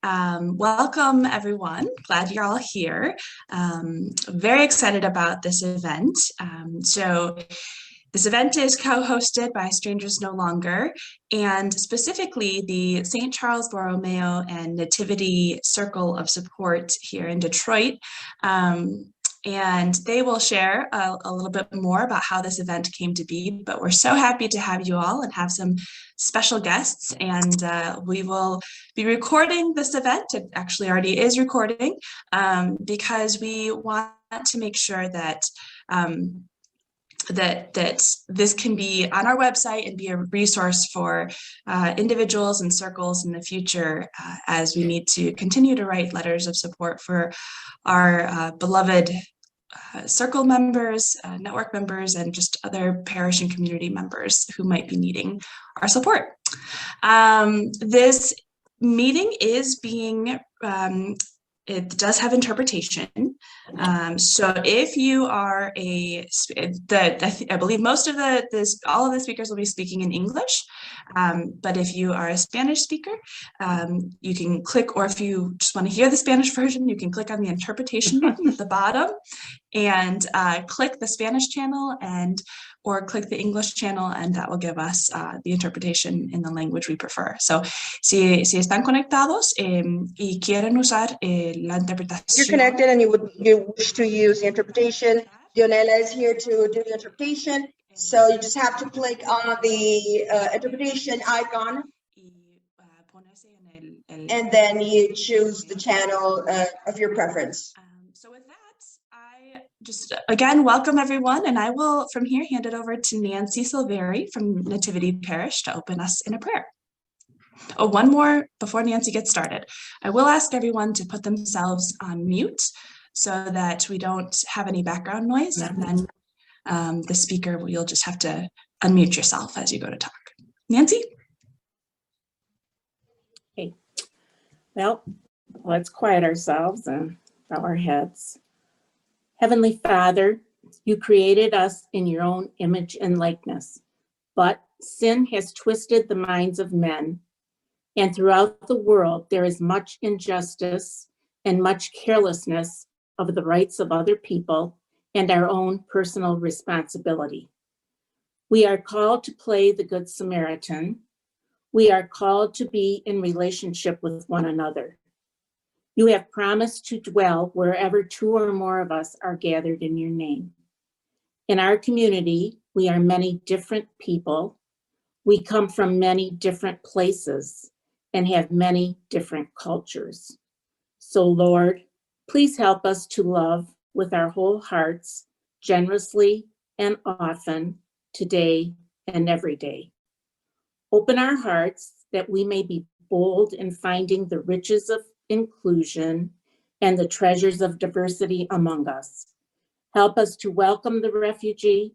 Welcome, everyone. Glad you're all here. Very excited about this event. This event is co-hosted by Strangers No Longer, and specifically the St. Charles Borromeo and Nativity Circle of Support here in Detroit. And they will share a little bit more about how this event came to be, but we're so happy to have you all and have some special guests, and we will be recording this event. It actually already is recording because we want to make sure that that this can be on our website and be a resource for individuals and circles in the future as we need to continue to write letters of support for our beloved circle members, network members, and just other parish and community members who might be needing our support. This meeting is being it does have interpretation. So if you are I believe most of all of the speakers will be speaking in English. But if you are a Spanish speaker, you can click, or if you just want to hear the Spanish version, you can click on the interpretation button at the bottom and click the Spanish channel or click the English channel, and that will give us the interpretation in the language we prefer. So, si están conectados y quieren usar la interpretación. You're connected and you wish to use the interpretation. Dionela is here to do the interpretation. So you just have to click on the interpretation icon. And then you choose the channel of your preference. So with that, I just again welcome everyone, and I will from here hand it over to Nancy Silveri from Nativity Parish to open us in a prayer. Oh, one more before Nancy gets started. I will ask everyone to put themselves on mute so that we don't have any background noise, and then the speaker, you'll just have to unmute yourself as you go to talk. Nancy? Okay. Well, let's quiet ourselves and bow our heads. Heavenly Father, you created us in your own image and likeness, but sin has twisted the minds of men, and throughout the world there is much injustice and much carelessness of the rights of other people and our own personal responsibility. We are called to play the Good Samaritan. We are called to be in relationship with one another. You have promised to dwell wherever two or more of us are gathered in your name. In our community, we are many different people. We come from many different places and have many different cultures. So Lord, please help us to love with our whole hearts, generously and often, today and every day. Open our hearts that we may be bold in finding the riches of inclusion and the treasures of diversity among us. Help us to welcome the refugee,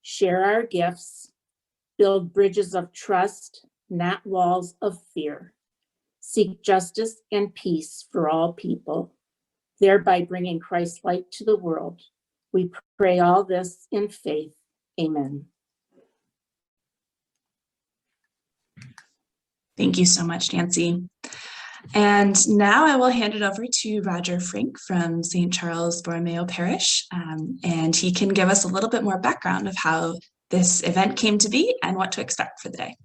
share our gifts, build bridges of trust, not walls of fear. Seek justice and peace for all people, thereby bringing Christ's light to the world. We pray all this in faith. Amen. Thank you so much, Nancy. And now I will hand it over to Roger Frink from St. Charles Borromeo Parish, and he can give us a little bit more background of how this event came to be and what to expect for the day.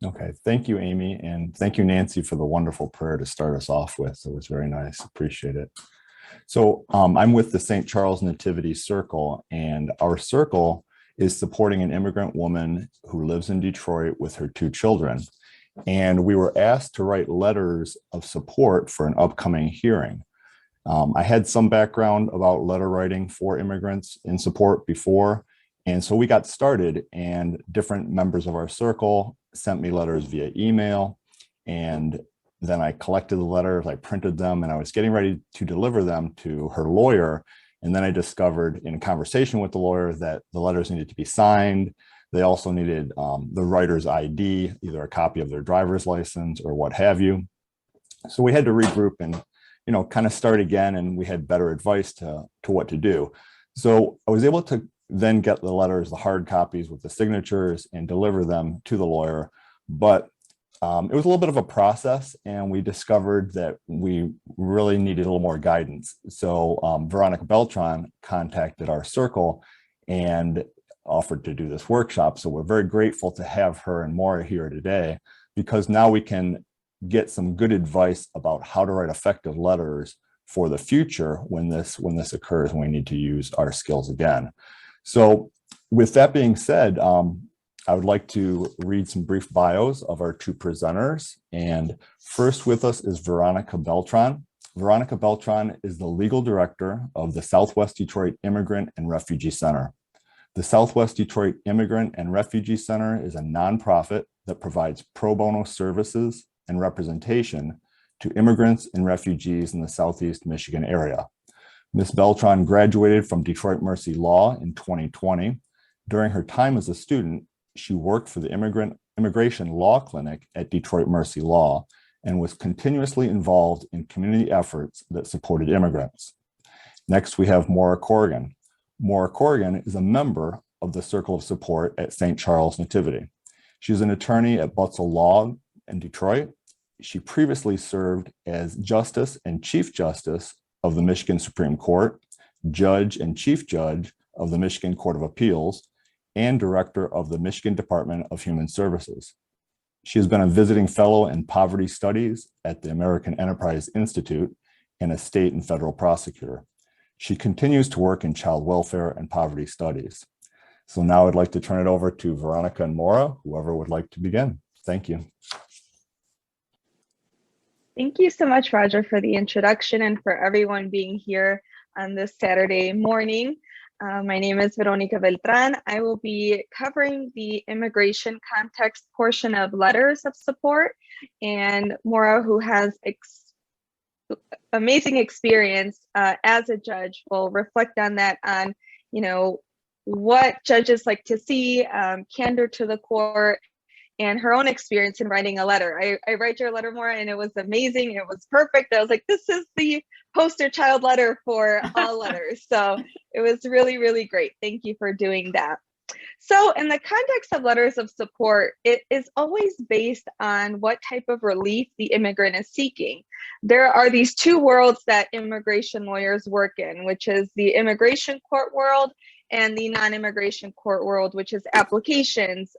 Okay, thank you, Amy, and thank you, Nancy, for the wonderful prayer to start us off with. It was very nice, appreciate it. So I'm with the St. Charles Nativity Circle, and our circle is supporting an immigrant woman who lives in Detroit with her 2 children. And we were asked to write letters of support for an upcoming hearing. I had some background about letter writing for immigrants in support before, and so we got started, and different members of our circle sent me letters via email, and then I collected the letters, I printed them, and I was getting ready to deliver them to her lawyer. And then I discovered in a conversation with the lawyer that the letters needed to be signed. They also needed the writer's ID, either a copy of their driver's license or what have you. So we had to regroup and, kind of start again, and we had better advice to what to do. So I was able to then get the letters, the hard copies with the signatures, and deliver them to the lawyer. But it was a little bit of a process, and we discovered that we really needed a little more guidance. So Veronica Beltran contacted our circle and offered to do this workshop. So we're very grateful to have her and Maura here today, because now we can get some good advice about how to write effective letters for the future when this occurs and we need to use our skills again. So with that being said, I would like to read some brief bios of our two presenters. And first with us is Veronica Beltran. Veronica Beltran is the legal director of the Southwest Detroit Immigrant and Refugee Center. The Southwest Detroit Immigrant and Refugee Center is a nonprofit that provides pro bono services and representation to immigrants and refugees in the Southeast Michigan area. Ms. Beltran graduated from Detroit Mercy Law in 2020. During her time as a student, she worked for the Immigration Law Clinic at Detroit Mercy Law and was continuously involved in community efforts that supported immigrants. Next, we have Maura Corrigan. Maura Corrigan is a member of the Circle of Support at St. Charles Nativity. She's an attorney at Butzel Law in Detroit. She previously served as Justice and Chief Justice of the Michigan Supreme Court, Judge and Chief Judge of the Michigan Court of Appeals, and Director of the Michigan Department of Human Services. She has been a visiting fellow in poverty studies at the American Enterprise Institute and a state and federal prosecutor. She continues to work in child welfare and poverty studies. So now I'd like to turn it over to Veronica and Maura, whoever would like to begin. Thank you. Thank you so much, Roger, for the introduction and for everyone being here on this Saturday morning. My name is Veronica Beltran. I will be covering the immigration context portion of letters of support, and Maura, who has amazing experience as a judge, will reflect on that, on what judges like to see, candor to the court, and her own experience in writing a letter. I read your letter, Maura, and it was amazing. It was perfect. I was like, this is the poster child letter for all letters. So it was really, really great. Thank you for doing that. So in the context of letters of support, it is always based on what type of relief the immigrant is seeking. There are these two worlds that immigration lawyers work in, which is the immigration court world and the non-immigration court world, which is applications,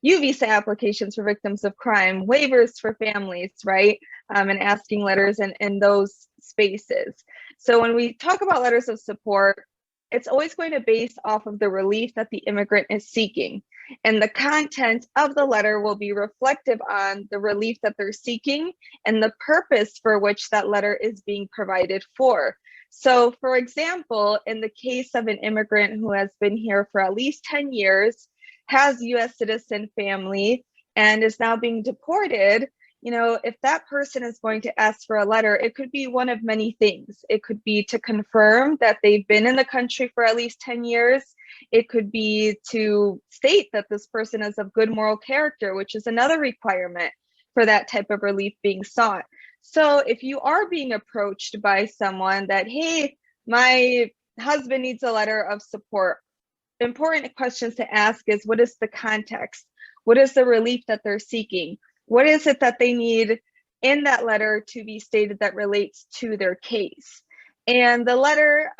U-visa applications for victims of crime, waivers for families, right? And asking letters in those spaces. So when we talk about letters of support, it's always going to base off of the relief that the immigrant is seeking. And the content of the letter will be reflective on the relief that they're seeking and the purpose for which that letter is being provided for. So for example, in the case of an immigrant who has been here for at least 10 years, has US citizen family, and is now being deported, if that person is going to ask for a letter, it could be one of many things. It could be to confirm that they've been in the country for at least 10 years. It could be to state that this person is of good moral character, which is another requirement for that type of relief being sought. So if you are being approached by someone that, hey, my husband needs a letter of support, important questions to ask is, what is the context? What is the relief that they're seeking? What is it that they need in that letter to be stated that relates to their case? And the letter,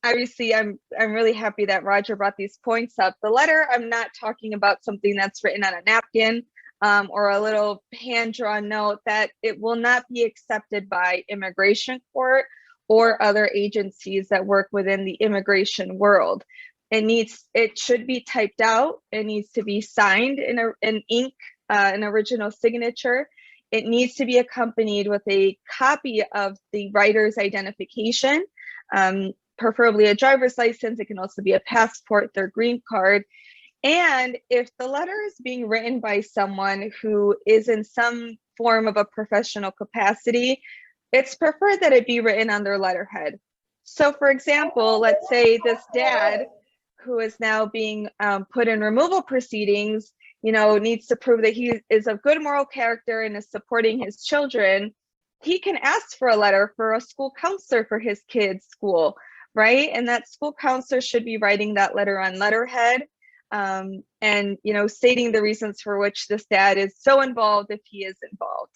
obviously, I'm really happy that Roger brought these points up. The letter, I'm not talking about something that's written on a napkin or a little hand-drawn note, that it will not be accepted by immigration court or other agencies that work within the immigration world. It should be typed out. It needs to be signed in ink, an original signature. It needs to be accompanied with a copy of the writer's identification, preferably a driver's license. It can also be a passport, their green card. And if the letter is being written by someone who is in some form of a professional capacity, it's preferred that it be written on their letterhead. So for example, let's say this dad, who is now being put in removal proceedings, needs to prove that he is of good moral character and is supporting his children. He can ask for a letter for a school counselor for his kid's school, right? And that school counselor should be writing that letter on letterhead. and stating the reasons for which this dad is so involved if he is involved.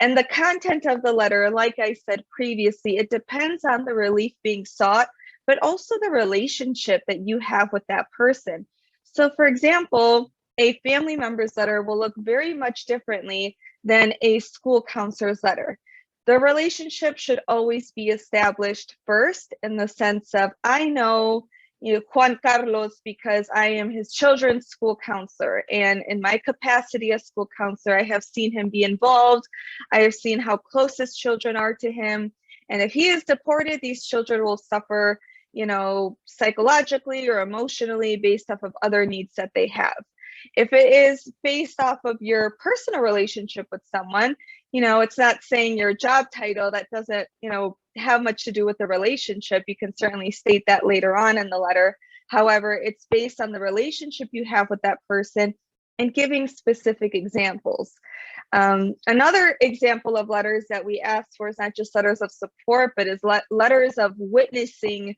And the content of the letter, like I said previously, it depends on the relief being sought, but also the relationship that you have with that person. So for example, a family member's letter will look very much differently than a school counselor's letter. The relationship should always be established first, in the sense of, I know Juan Carlos because I am his children's school counselor, and in my capacity as school counselor, I have seen him be involved. I have seen how close his children are to him, and if he is deported, these children will suffer, psychologically or emotionally based off of other needs that they have. If it is based off of your personal relationship with someone, it's not saying your job title. That doesn't, have much to do with the relationship. You can certainly state that later on in the letter. However, it's based on the relationship you have with that person and giving specific examples. Another example of letters that we ask for is not just letters of support, but is letters of witnessing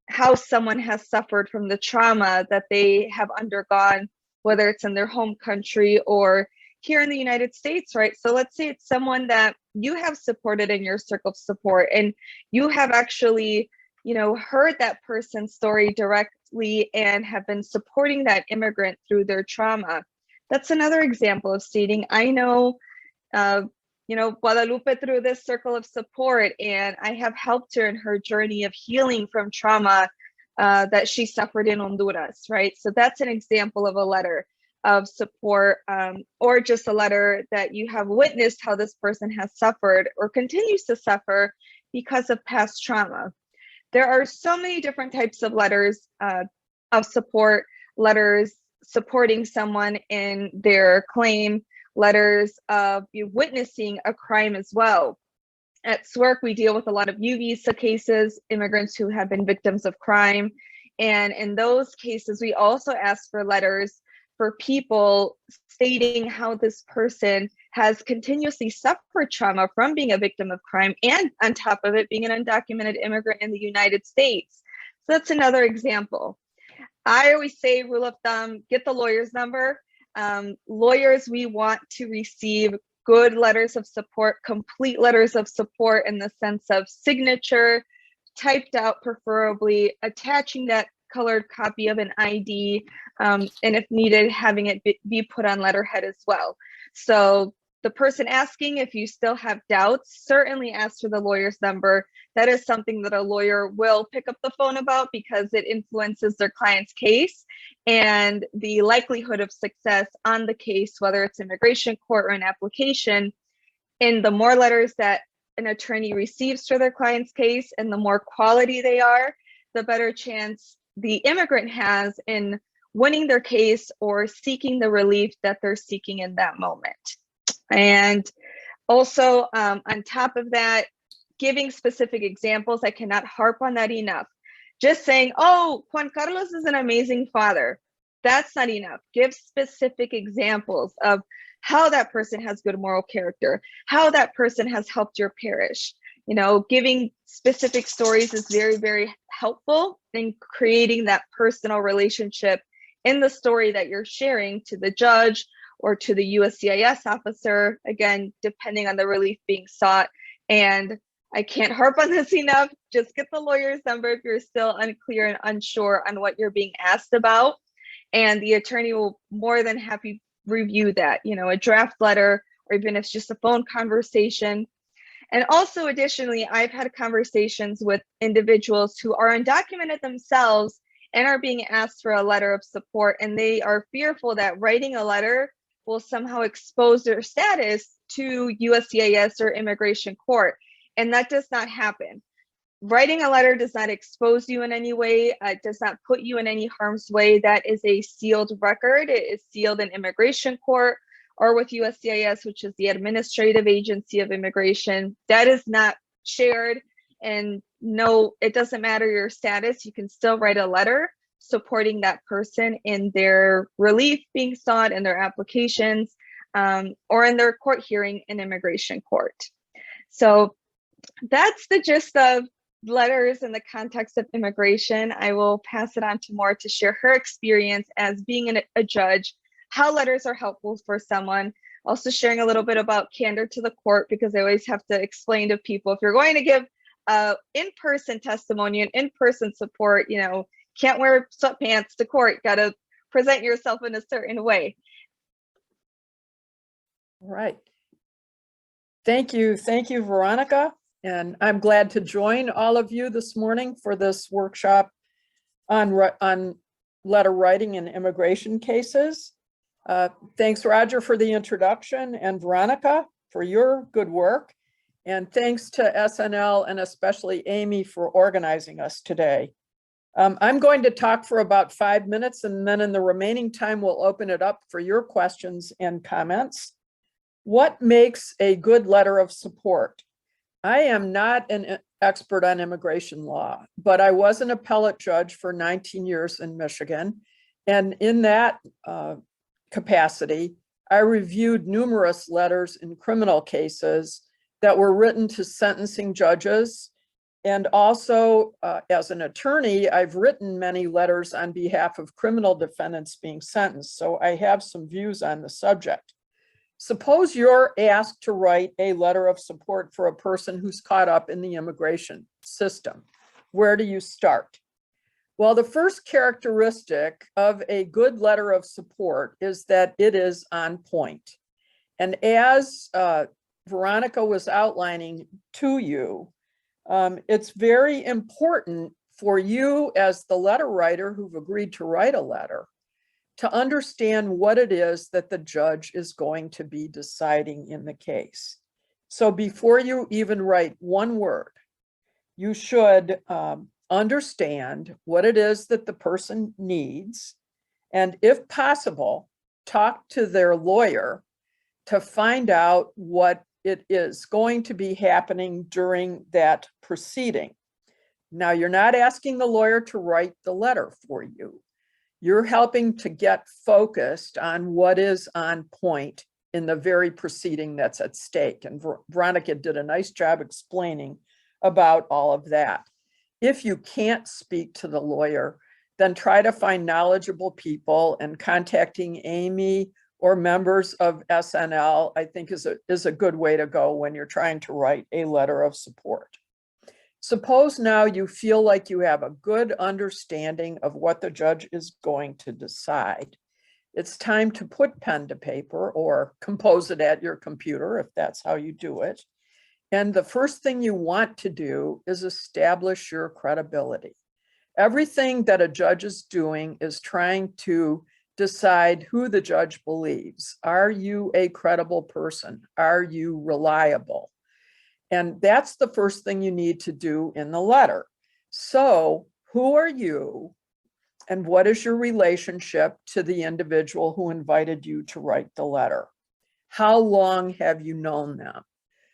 how someone has suffered from the trauma that they have undergone, whether it's in their home country or here in the United States, right? So let's say it's someone that you have supported in your circle of support, and you have actually, heard that person's story directly and have been supporting that immigrant through their trauma. That's another example of stating, I know, Guadalupe through this circle of support, and I have helped her in her journey of healing from trauma that she suffered in Honduras, right? So that's an example of a letter of support, or just a letter that you have witnessed how this person has suffered or continues to suffer because of past trauma. There are so many different types of letters of support, letters supporting someone in their claim, letters of you witnessing a crime as well. At SWERC, we deal with a lot of U visa cases, immigrants who have been victims of crime. And in those cases, we also ask for letters for people stating how this person has continuously suffered trauma from being a victim of crime, and on top of it, being an undocumented immigrant in the United States. So that's another example. I always say, rule of thumb, get the lawyer's number. Lawyers, we want to receive good letters of support, complete letters of support in the sense of signature, typed out preferably, attaching that colored copy of an ID, and if needed, having it be put on letterhead as well. So the person asking, if you still have doubts, certainly ask for the lawyer's number. That is something that a lawyer will pick up the phone about because it influences their client's case and the likelihood of success on the case, whether it's immigration court or an application. And the more letters that an attorney receives for their client's case and the more quality they are, the better chance the immigrant has in winning their case or seeking the relief that they're seeking in that moment. And also, on top of that, giving specific examples. I cannot harp on that enough. Just saying, oh, Juan Carlos is an amazing father. That's not enough. Give specific examples of how that person has good moral character, how that person has helped your parish. Giving specific stories is very, very helpful in creating that personal relationship in the story that you're sharing to the judge or to the USCIS officer, again, depending on the relief being sought. And I can't harp on this enough. Just get the lawyer's number if you're still unclear and unsure on what you're being asked about. And the attorney will more than happy review that, a draft letter, or even if it's just a phone conversation. And also, additionally, I've had conversations with individuals who are undocumented themselves and are being asked for a letter of support, and they are fearful that writing a letter will somehow expose their status to USCIS or immigration court. And that does not happen. Writing a letter does not expose you in any way, does not put you in any harm's way. That is a sealed record. It is sealed in immigration court or with USCIS, which is the administrative agency of immigration. That is not shared. And no, it doesn't matter your status. You can still write a letter supporting that person in their relief being sought, in their applications, or in their court hearing in immigration court. So that's the gist of letters in the context of immigration, I will pass it on to Maura to share her experience as being a judge, how letters are helpful for someone. Also sharing a little bit about candor to the court, because I always have to explain to people, if you're going to give in-person testimony and in-person support, you know, can't wear sweatpants to court, got to present yourself in a certain way. All right. Thank you, Veronica. And I'm glad to join all of you this morning for this workshop on letter writing in immigration cases. Thanks, Roger, for the introduction, and Veronica for your good work. And thanks to SNL and especially Amy for organizing us today. I'm going to talk for about 5 minutes, and then in the remaining time, we'll open it up for your questions and comments. What makes a good letter of support? I am not an expert on immigration law, but I was an appellate judge for 19 years in Michigan. And in that capacity, I reviewed numerous letters in criminal cases that were written to sentencing judges. And also, as an attorney, I've written many letters on behalf of criminal defendants being sentenced. So I have some views on the subject. Suppose you're asked to write a letter of support for a person who's caught up in the immigration system. Where do you start? Well, the first characteristic of a good letter of support is that it is on point. And as Veronica was outlining to you, it's very important for you as the letter writer who've agreed to write a letter to understand what it is that the judge is going to be deciding in the case. So before you even write one word, you should understand what it is that the person needs, and if possible, talk to their lawyer to find out what it is going to be happening during that proceeding. Now, you're not asking the lawyer to write the letter for you. You're helping to get focused on what is on point in the very proceeding that's at stake. And Veronica did a nice job explaining about all of that. If you can't speak to the lawyer, then try to find knowledgeable people, and contacting Amy or members of SNL, I think is a good way to go when you're trying to write a letter of support. Suppose now you feel like you have a good understanding of what the judge is going to decide. It's time to put pen to paper or compose it at your computer if that's how you do it. And the first thing you want to do is establish your credibility. Everything that a judge is doing is trying to decide who the judge believes. Are you a credible person? Are you reliable? And that's the first thing you need to do in the letter. So who are you, and what is your relationship to the individual who invited you to write the letter? How long have you known them?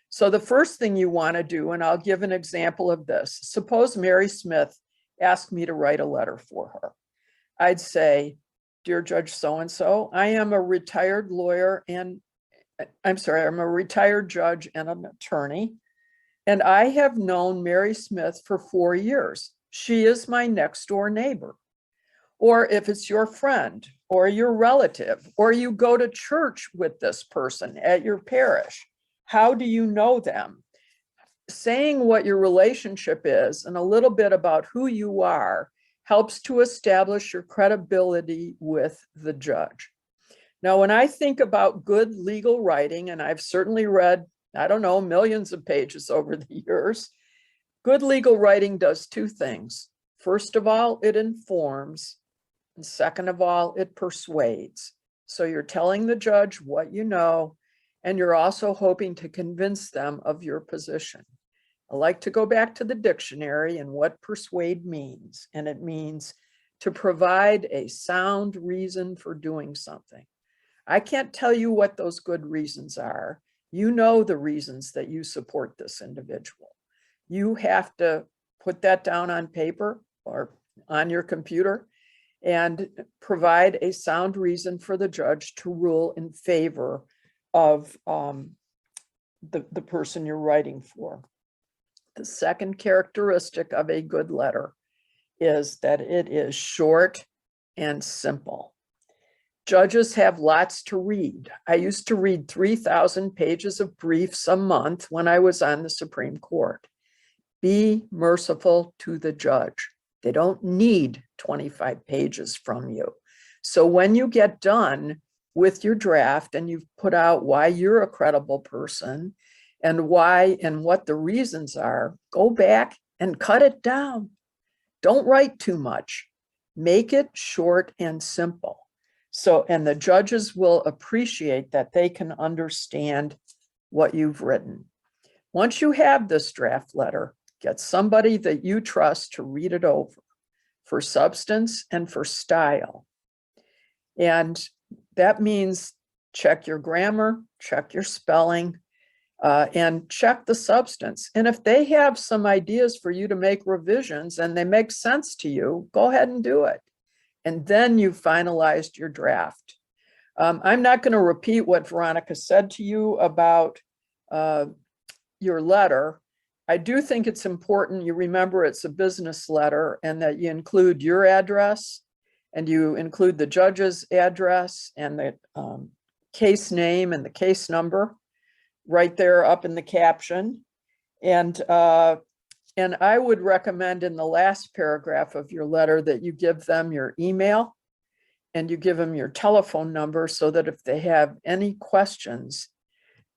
So the first thing you want to do, and I'll give an example of this. Suppose Mary Smith asked me to write a letter for her. I'd say, "Dear Judge so-and-so, I am a retired lawyer and I'm a retired judge and an attorney, and I have known Mary Smith for 4 years. She is my next door neighbor." Or if it's your friend or your relative, or you go to church with this person at your parish, how do you know them? Saying what your relationship is and a little bit about who you are helps to establish your credibility with the judge. Now, when I think about good legal writing, and I've certainly read, I don't know, millions of pages over the years, good legal writing does two things. First of all, it informs, and second of all, it persuades. So you're telling the judge what you know, and you're also hoping to convince them of your position. I like to go back to the dictionary and what persuade means, and it means to provide a sound reason for doing something. I can't tell you what those good reasons are. You know the reasons that you support this individual. You have to put that down on paper or on your computer and provide a sound reason for the judge to rule in favor of the person you're writing for. The second characteristic of a good letter is that it is short and simple. Judges have lots to read. I used to read 3,000 pages of briefs a month when I was on the Supreme Court. Be merciful to the judge. They don't need 25 pages from you. So when you get done with your draft and you've put out why you're a credible person and why and what the reasons are, go back and cut it down. Don't write too much. Make it short and simple. So, and the judges will appreciate that they can understand what you've written. Once you have this draft letter, get somebody that you trust to read it over for substance and for style. And that means check your grammar, check your spelling, and check the substance. And if they have some ideas for you to make revisions and they make sense to you, go ahead and do it. And then you've finalized your draft. I'm not going to repeat what Veronica said to you about your letter. I do think it's important you remember it's a business letter and that you include your address and you include the judge's address and the case name and the case number right there up in the caption. And I would recommend in the last paragraph of your letter that you give them your email and you give them your telephone number so that if they have any questions,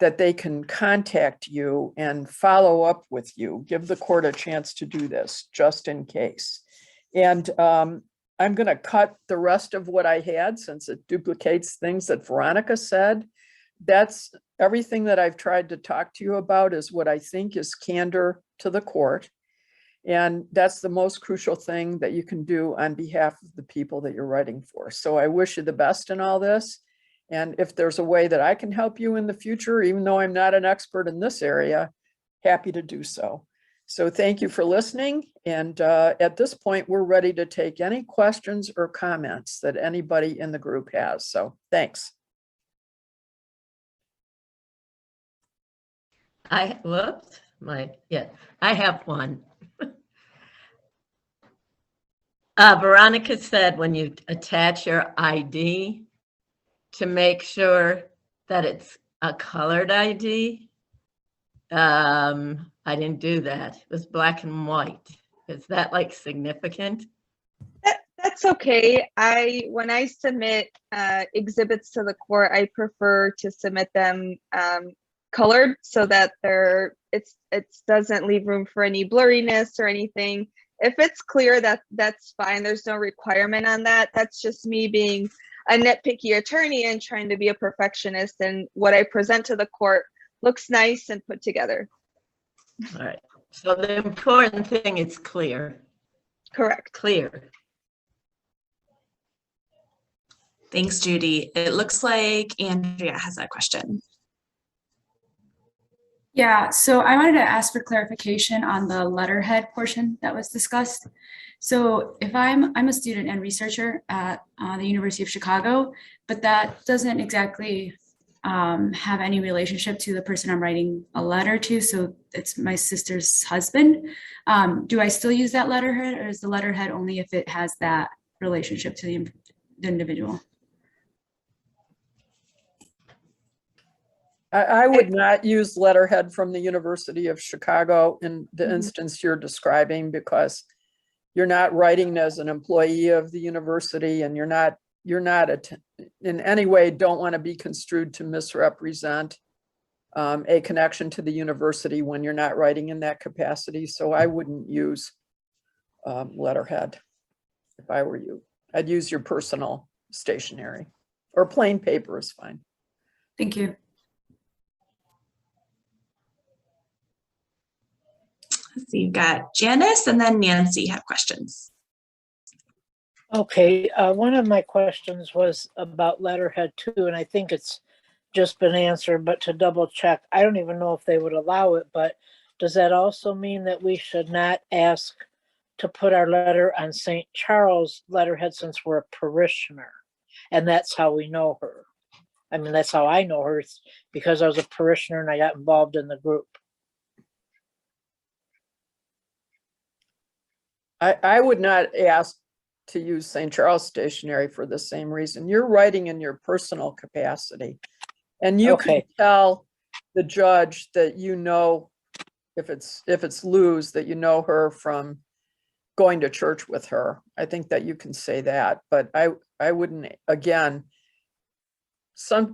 that they can contact you and follow up with you. Give the court a chance to do this just in case. And I'm going to cut the rest of what I had since it duplicates things that Veronica said. That's everything that I've tried to talk to you about is what I think is candor to the court. And that's the most crucial thing that you can do on behalf of the people that you're writing for. So I wish you the best in all this. And if there's a way that I can help you in the future, even though I'm not an expert in this area, happy to do so. So thank you for listening. And at this point, we're ready to take any questions or comments that anybody in the group has. So thanks. I have one. Veronica said when you attach your ID to make sure that it's a colored ID. I didn't do that. It was black and white. Is that like significant? That's okay. When I submit exhibits to the court, I prefer to submit them colored so that it doesn't leave room for any blurriness or anything. If it's clear, that's fine. There's no requirement on that. That's just me being a nitpicky attorney and trying to be a perfectionist, and what I present to the court looks nice and put together. All right. So the important thing is clear. Correct. Clear. Thanks, Judy. It looks like Andrea has a question. Yeah, so I wanted to ask for clarification on the letterhead portion that was discussed. So if I'm a student and researcher at the University of Chicago, but that doesn't exactly have any relationship to the person I'm writing a letter to, so it's my sister's husband. Do I still use that letterhead, or is the letterhead only if it has that relationship to the individual? I would not use letterhead from the University of Chicago in the instance you're describing, because you're not writing as an employee of the university, and you're not in any way don't want to be construed to misrepresent a connection to the university when you're not writing in that capacity. So I wouldn't use letterhead if I were you. I'd use your personal stationery, or plain paper is fine. Thank you. So you've got Janice and then Nancy have questions. Okay, one of my questions was about letterhead too, and I think it's just been answered, but to double check, I don't even know if they would allow it, but does that also mean that we should not ask to put our letter on St. Charles letterhead since we're a parishioner? And that's how we know her. I mean, that's how I know her, it's because I was a parishioner and I got involved in the group. I would not ask to use St. Charles stationery for the same reason. You're writing in your personal capacity. And you can Okay. tell the judge that you know, if it's Lou's, that you know her from going to church with her. I think that you can say that, but I wouldn't, again,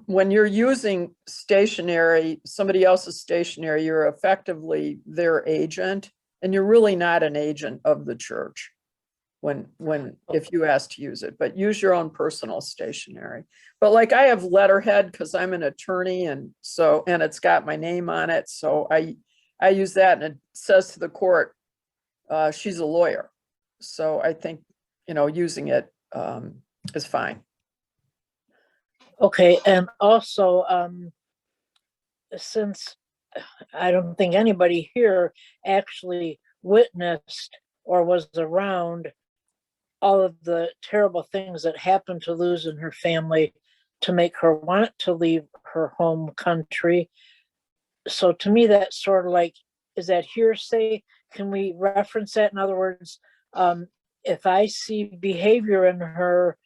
when you're using stationery, somebody else's stationery, you're effectively their agent, and you're really not an agent of the church if you ask to use it, but use your own personal stationery. But like I have letterhead because I'm an attorney, and it's got my name on it. So I use that, and it says to the court, she's a lawyer. So I think, using it is fine. Okay, and also, since I don't think anybody here actually witnessed or was around all of the terrible things that happened to Luz and her family to make her want to leave her home country. So to me, that's sort of like, is that hearsay? Can we reference that? In other words, if I see behavior in her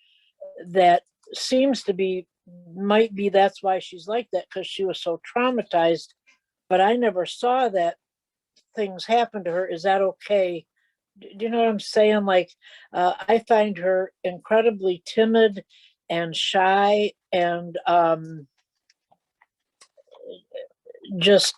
that seems to be, might be that's why she's like that, because she was so traumatized, but I never saw that things happen to her. Is that okay? Do you know what I'm saying? Like, I find her incredibly timid and shy and just,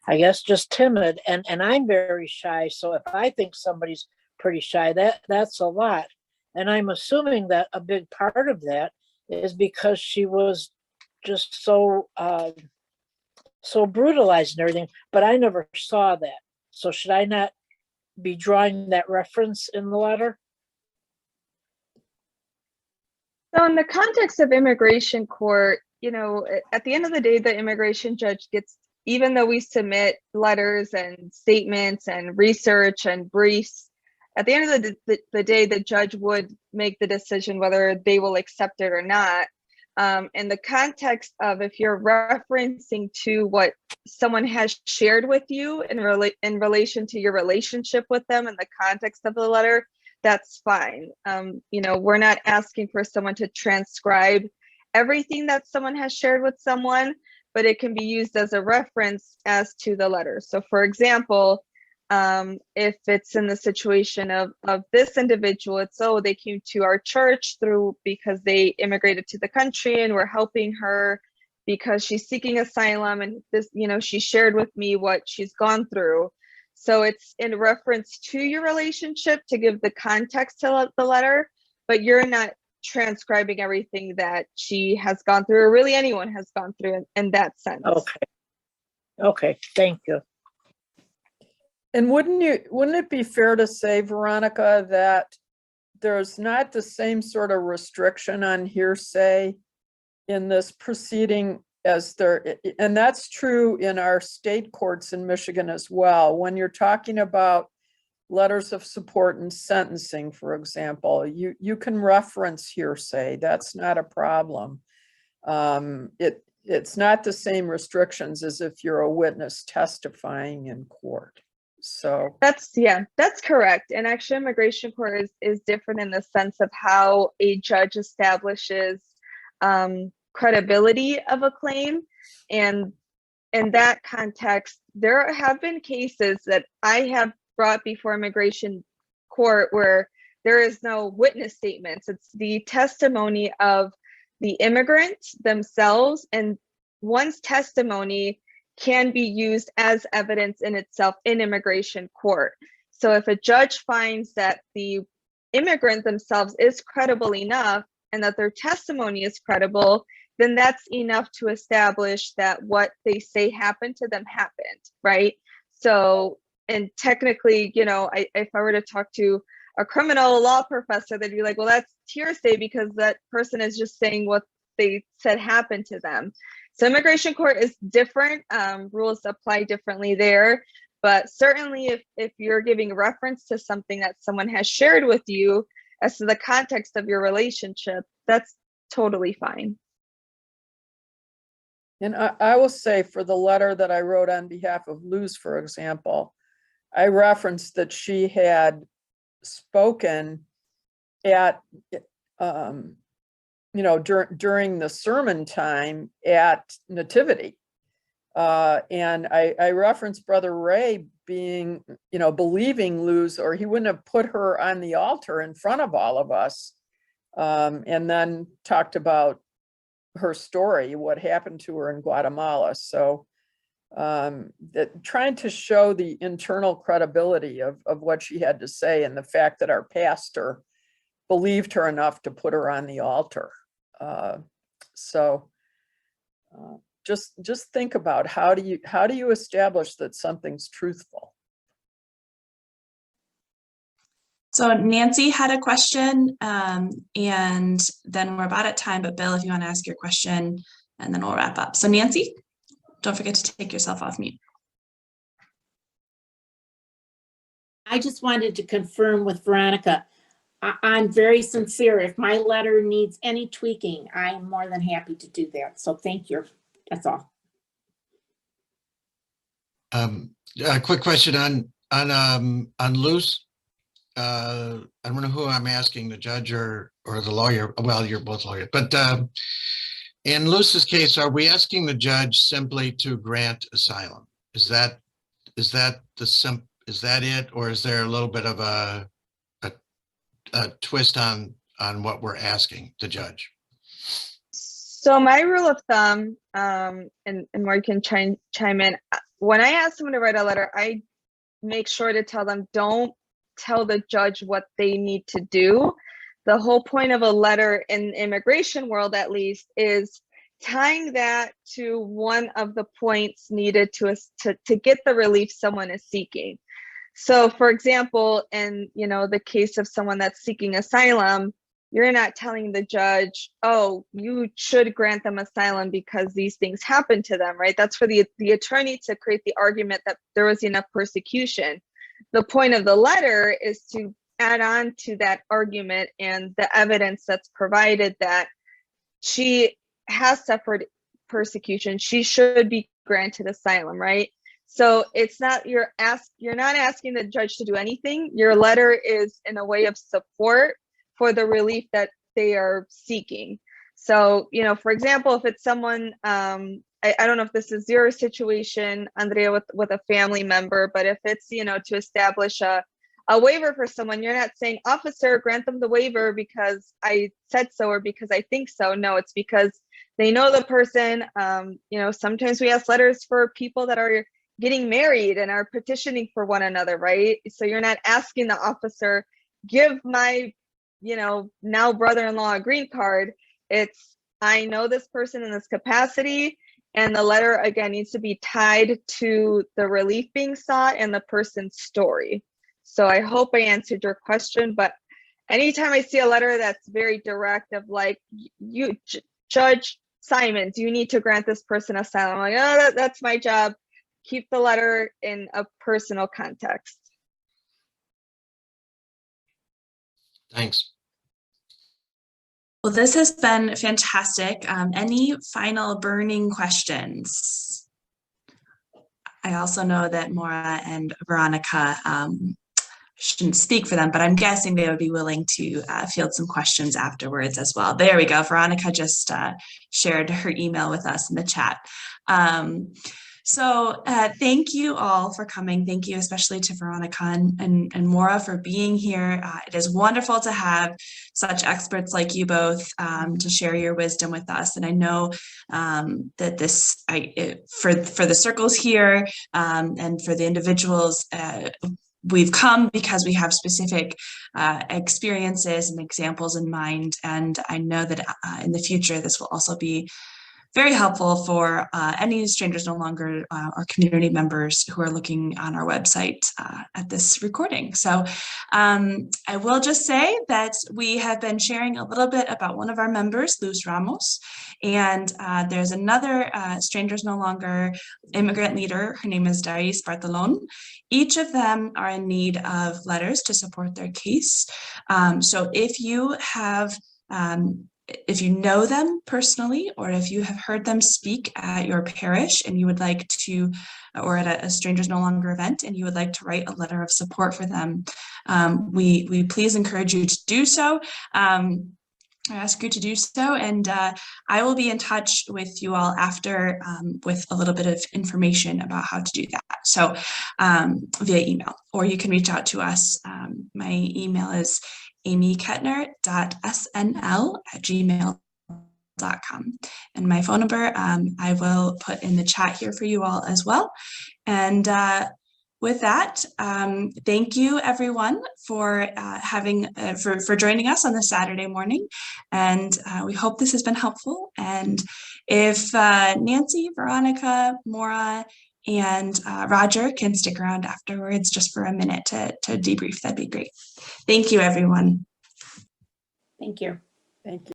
I guess, just timid. And I'm very shy. So if I think somebody's pretty shy, that's a lot. And I'm assuming that a big part of that is because she was just so brutalized and everything, but I never saw that. So should I not be drawing that reference in the letter? So in the context of immigration court, at the end of the day, the immigration judge gets, even though we submit letters and statements and research and briefs, at the end of the day, the judge would make the decision whether they will accept it or not. In the context of, if you're referencing to what someone has shared with you in relation to your relationship with them in the context of the letter, that's fine. We're not asking for someone to transcribe everything that someone has shared with someone, but it can be used as a reference as to the letter. So for example, if it's in the situation of this individual, it's, they came to our church because they immigrated to the country and we're helping her because she's seeking asylum, and this, she shared with me what she's gone through. So it's in reference to your relationship to give the context to the letter, but you're not transcribing everything that she has gone through, or really anyone has gone through in that sense. Okay, thank you. And wouldn't it be fair to say, Veronica, that there's not the same sort of restriction on hearsay in this proceeding as there, and that's true in our state courts in Michigan as well. When you're talking about letters of support and sentencing, for example, you can reference hearsay. That's not a problem. It's not the same restrictions as if you're a witness testifying in court. So that's correct. And actually, immigration court is different in the sense of how a judge establishes credibility of a claim. And in that context, there have been cases that I have brought before immigration court where there is no witness statements. It's the testimony of the immigrant themselves, and one's testimony can be used as evidence in itself in immigration court. So if a judge finds that the immigrant themselves is credible enough and that their testimony is credible, then that's enough to establish that what they say happened to them happened, right? So, and technically, if I were to talk to a criminal law professor, they'd be like, well, that's hearsay because that person is just saying what they said happened to them. So immigration court is different. Rules apply differently there. But certainly if you're giving reference to something that someone has shared with you as to the context of your relationship, that's totally fine. And I will say, for the letter that I wrote on behalf of Luz, for example, I referenced that she had spoken at, during the sermon time at Nativity. And I referenced Brother Ray being, believing Luz, or he wouldn't have put her on the altar in front of all of us. And then talked about her story, what happened to her in Guatemala. So trying to show the internal credibility of what she had to say, and the fact that our pastor believed her enough to put her on the altar. Just think about how do you establish that something's truthful? So Nancy had a question, and then we're about at time, but Bill, if you want to ask your question, and then we'll wrap up. So Nancy, don't forget to take yourself off mute. I just wanted to confirm with Veronica, I'm very sincere. If my letter needs any tweaking, I'm more than happy to do that. So thank you. That's all. A quick question on Luz. I don't know who I'm asking, the judge or the lawyer. Well, you're both lawyers, but in Luz's case, are we asking the judge simply to grant asylum? Is that it, or is there a little bit of a twist on what we're asking the judge? So my rule of thumb, and Maura, you can chime in. When I ask someone to write a letter, I make sure to tell them, don't tell the judge what they need to do. The whole point of a letter in the immigration world, at least, is tying that to one of the points needed to get the relief someone is seeking. So for example, in the case of someone that's seeking asylum, you're not telling the judge, oh, you should grant them asylum because these things happened to them, right? That's for the attorney to create the argument that there was enough persecution. The point of the letter is to add on to that argument and the evidence that's provided that she has suffered persecution. She should be granted asylum, right? So it's not, you're not asking the judge to do anything. Your letter is in a way of support for the relief that they are seeking. So, for example, if it's someone, I don't know if this is your situation, Andrea, with a family member, but if it's, to establish a waiver for someone, you're not saying, officer, grant them the waiver because I said so or because I think so. No, it's because they know the person. Sometimes we ask letters for people that are getting married and are petitioning for one another, right? So you're not asking the officer, give my, now brother-in-law a green card. It's, I know this person in this capacity. And the letter, again, needs to be tied to the relief being sought and the person's story. So I hope I answered your question, but anytime I see a letter that's very direct of like, you, Judge Simons, you need to grant this person asylum. I'm like, oh, that's my job. Keep the letter in a personal context. Thanks. Well, this has been fantastic. Any final burning questions? I also know that Maura and Veronica, shouldn't speak for them, but I'm guessing they would be willing to field some questions afterwards as well. There we go. Veronica just shared her email with us in the chat. So thank you all for coming. Thank you especially to Veronica and Maura for being here. It is wonderful to have such experts like you both to share your wisdom with us. And I know that this, for the circles here and for the individuals, we've come because we have specific experiences and examples in mind. And I know that in the future, this will also be very helpful for any strangers no longer or community members who are looking on our website at this recording. So I will just say that we have been sharing a little bit about one of our members, Luz Ramos, and there's another Strangers No Longer immigrant leader. Her name is Darius Bartolon. Each of them are in need of letters to support their case. So if you have if you know them personally, or if you have heard them speak at your parish and you would like to, or at a Strangers No Longer event, and you would like to write a letter of support for them, we please encourage you to do so. I ask you to do so, and I will be in touch with you all after with a little bit of information about how to do that. So via email, or you can reach out to us. My email is amykettner.snl@gmail.com, and my phone number I will put in the chat here for you all as well. And with that, thank you everyone for for joining us on this Saturday morning, and we hope this has been helpful. And if Nancy, Veronica, Maura, and Roger can stick around afterwards just for a minute to debrief, that'd be great. Thank you, everyone. Thank you. Thank you.